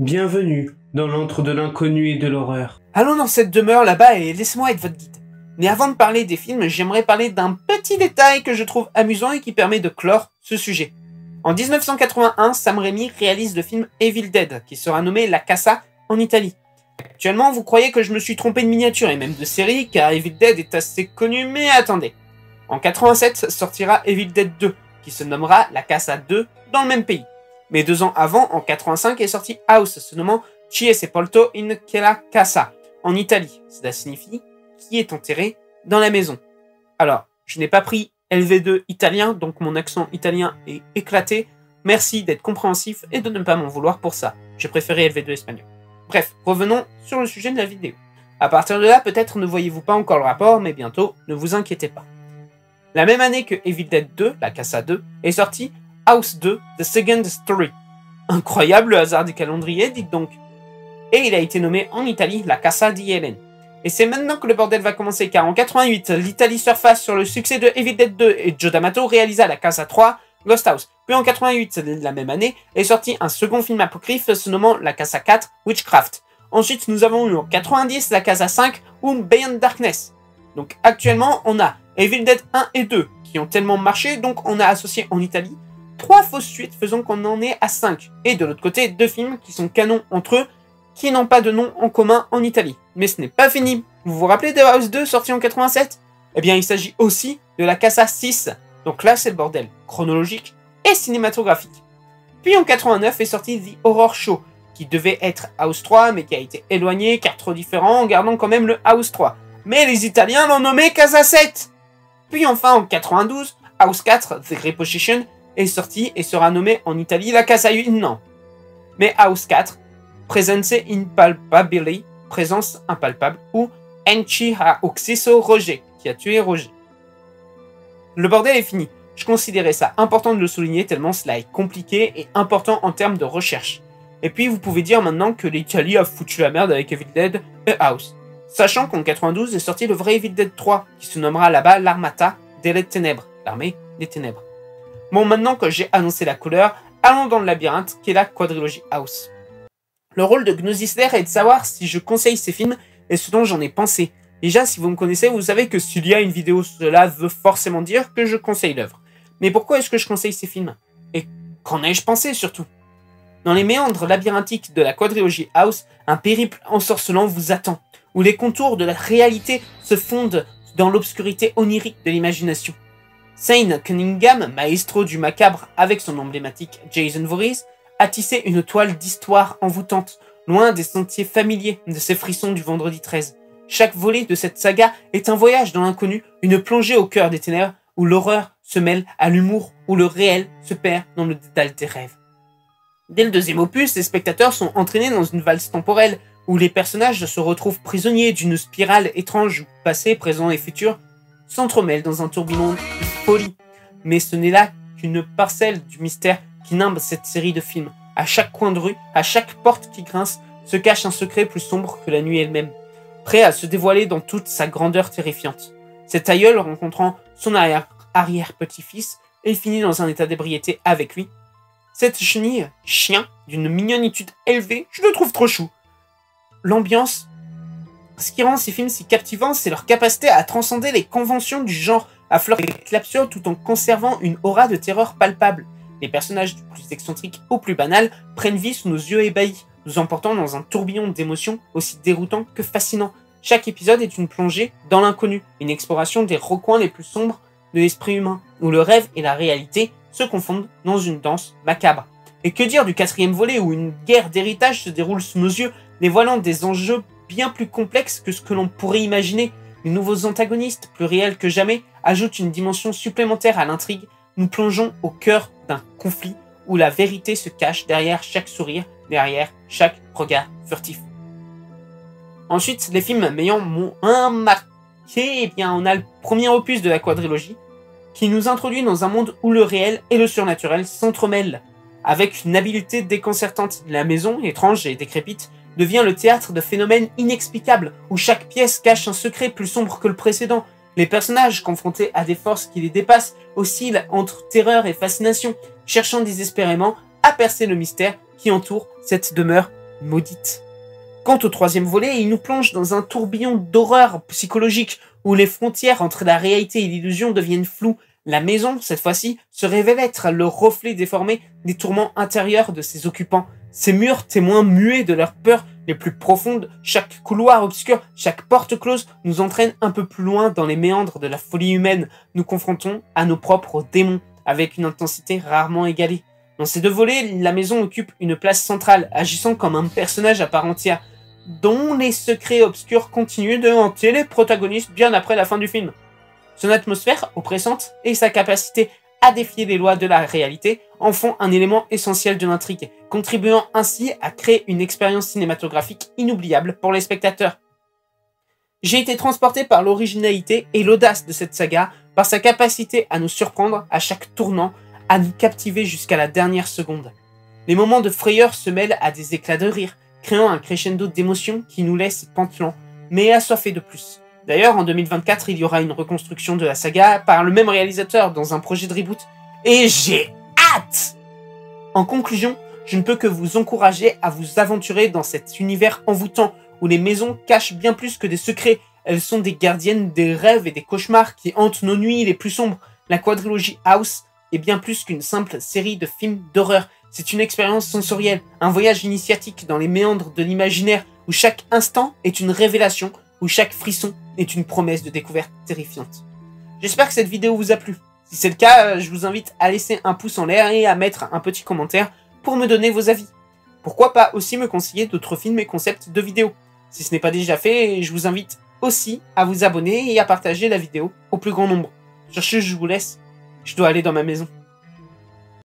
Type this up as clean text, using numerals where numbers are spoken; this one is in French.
Bienvenue dans l'antre de l'inconnu et de l'horreur. Allons dans cette demeure là-bas et laissez-moi être votre guide. Mais avant de parler des films, j'aimerais parler d'un petit détail que je trouve amusant et qui permet de clore ce sujet. En 1981, Sam Raimi réalise le film Evil Dead, qui sera nommé La Casa en Italie. Actuellement, vous croyez que je me suis trompé de miniature et même de série, car Evil Dead est assez connu, mais attendez. En 87 sortira Evil Dead 2, qui se nommera La Casa 2 dans le même pays. Mais 2 ans avant, en 85, est sorti House, se nommant Chi è sepolto in quella casa, en Italie. Cela signifie qui est enterré dans la maison. Alors, je n'ai pas pris LV2 italien, donc mon accent italien est éclaté. Merci d'être compréhensif et de ne pas m'en vouloir pour ça. J'ai préféré LV2 espagnol. Bref, revenons sur le sujet de la vidéo. À partir de là, peut-être ne voyez-vous pas encore le rapport, mais bientôt, ne vous inquiétez pas. La même année que Evil Dead 2, La Casa 2, est sorti House 2, The Second Story. Incroyable le hasard du calendrier, dites donc. Et il a été nommé en Italie La Casa di Helen. Et c'est maintenant que le bordel va commencer, car en 88, l'Italie surfa sur le succès de Evil Dead 2 et Joe D'Amato réalisa La Casa 3, Ghost House. Puis en 88, la même année, est sorti un second film apocryphe se nommant La Casa 4, Witchcraft. Ensuite, nous avons eu en 90 La Casa 5 ou Beyond Darkness. Donc actuellement, on a Evil Dead 1 et 2 qui ont tellement marché, donc on a associé en Italie 3 fausses suites faisant qu'on en est à 5. Et de l'autre côté, 2 films qui sont canons entre eux, qui n'ont pas de nom en commun en Italie. Mais ce n'est pas fini. Vous vous rappelez de House 2 sorti en 87 ? Eh bien, il s'agit aussi de La Casa 6. Donc là, c'est le bordel chronologique et cinématographique. Puis en 89 est sorti The Horror Show, qui devait être House 3, mais qui a été éloigné car trop différent, en gardant quand même le House 3. Mais les Italiens l'ont nommé Casa 7. Puis enfin en 92, House 4, The Repossession, est sorti et sera nommé en Italie La Casa 8. Non. Mais House 4, Presence Impalpabili, présence impalpable, ou Enchi ha ucciso Roger, qui a tué Roger. Le bordel est fini. Je considérais ça important de le souligner tellement cela est compliqué et important en termes de recherche. Et puis vous pouvez dire maintenant que l'Italie a foutu la merde avec Evil Dead et House. Sachant qu'en 92 est sorti le vrai Evil Dead 3, qui se nommera là-bas l'Armata delle Ténèbres, l'armée des ténèbres. Bon, maintenant que j'ai annoncé la couleur, allons dans le labyrinthe qui est la quadrilogie House. Le rôle de Gnosisler est de savoir si je conseille ces films et ce dont j'en ai pensé. Déjà, si vous me connaissez, vous savez que s'il y a une vidéo, cela veut forcément dire que je conseille l'œuvre. Mais pourquoi est-ce que je conseille ces films? Et qu'en ai-je pensé surtout? Dans les méandres labyrinthiques de la quadrilogie House, un périple ensorcelant vous attend, où les contours de la réalité se fondent dans l'obscurité onirique de l'imagination. Shane Cunningham, maestro du macabre avec son emblématique Jason Voorhees, a tissé une toile d'histoire envoûtante, loin des sentiers familiers de ces frissons du vendredi 13. Chaque volet de cette saga est un voyage dans l'inconnu, une plongée au cœur des ténèbres, où l'horreur se mêle à l'humour, où le réel se perd dans le dédale des rêves. Dès le deuxième opus, les spectateurs sont entraînés dans une valse temporelle, où les personnages se retrouvent prisonniers d'une spirale étrange où passé, présent et futur s'entremêlent dans un tourbillon de folie. Mais ce n'est là qu'une parcelle du mystère qui nimbe cette série de films. À chaque coin de rue, à chaque porte qui grince, se cache un secret plus sombre que la nuit elle-même, prêt à se dévoiler dans toute sa grandeur terrifiante. Cet aïeul, rencontrant son arrière-petit-fils, et finit dans un état d'ébriété avec lui. Cette chenille, chien, d'une mignonitude élevée, je le trouve trop chou. L'ambiance, ce qui rend ces films si captivants, c'est leur capacité à transcender les conventions du genre, à flirter avec l'absurde tout en conservant une aura de terreur palpable. Les personnages du plus excentriques au plus banal prennent vie sous nos yeux ébahis, nous emportant dans un tourbillon d'émotions aussi déroutant que fascinant. Chaque épisode est une plongée dans l'inconnu, une exploration des recoins les plus sombres de l'esprit humain, où le rêve et la réalité se confondent dans une danse macabre. Et que dire du 4e volet où une guerre d'héritage se déroule sous nos yeux, dévoilant des enjeux bien plus complexes que ce que l'on pourrait imaginer. Les nouveaux antagonistes, plus réels que jamais, ajoutent une dimension supplémentaire à l'intrigue. Nous plongeons au cœur d'un conflit où la vérité se cache derrière chaque sourire, derrière chaque regard furtif. Ensuite, les films m'ayant moins marqué, eh bien, on a le premier opus de la quadrilogie, qui nous introduit dans un monde où le réel et le surnaturel s'entremêlent. Avec une habileté déconcertante, la maison, étrange et décrépite, devient le théâtre de phénomènes inexplicables, où chaque pièce cache un secret plus sombre que le précédent. Les personnages, confrontés à des forces qui les dépassent, oscillent entre terreur et fascination, cherchant désespérément à percer le mystère qui entoure cette demeure maudite. Quant au troisième volet, il nous plonge dans un tourbillon d'horreur psychologique où les frontières entre la réalité et l'illusion deviennent floues. La maison, cette fois-ci, se révèle être le reflet déformé des tourments intérieurs de ses occupants. Ces murs, témoins muets de leurs peurs les plus profondes, chaque couloir obscur, chaque porte close nous entraîne un peu plus loin dans les méandres de la folie humaine. Nous confrontons à nos propres démons, avec une intensité rarement égalée. Dans ces deux volets, la maison occupe une place centrale, agissant comme un personnage à part entière, dont les secrets obscurs continuent de hanter les protagonistes bien après la fin du film. Son atmosphère oppressante et sa capacité à défier les lois de la réalité en font un élément essentiel de l'intrigue, contribuant ainsi à créer une expérience cinématographique inoubliable pour les spectateurs. J'ai été transporté par l'originalité et l'audace de cette saga, par sa capacité à nous surprendre à chaque tournant, à nous captiver jusqu'à la dernière seconde. Les moments de frayeur se mêlent à des éclats de rire, créant un crescendo d'émotions qui nous laisse pantelants, mais assoiffés de plus. D'ailleurs, en 2024, il y aura une reconstruction de la saga par le même réalisateur dans un projet de reboot. Et j'ai hâte! En conclusion, je ne peux que vous encourager à vous aventurer dans cet univers envoûtant où les maisons cachent bien plus que des secrets. Elles sont des gardiennes des rêves et des cauchemars qui hantent nos nuits les plus sombres. La quadrilogie House est bien plus qu'une simple série de films d'horreur. C'est une expérience sensorielle, un voyage initiatique dans les méandres de l'imaginaire où chaque instant est une révélation, où chaque frisson est une promesse de découverte terrifiante. J'espère que cette vidéo vous a plu. Si c'est le cas, je vous invite à laisser un pouce en l'air et à mettre un petit commentaire pour me donner vos avis. Pourquoi pas aussi me conseiller d'autres films et concepts de vidéos. Si ce n'est pas déjà fait, je vous invite aussi à vous abonner et à partager la vidéo au plus grand nombre. Sur ce, je vous laisse. Je dois aller dans ma maison.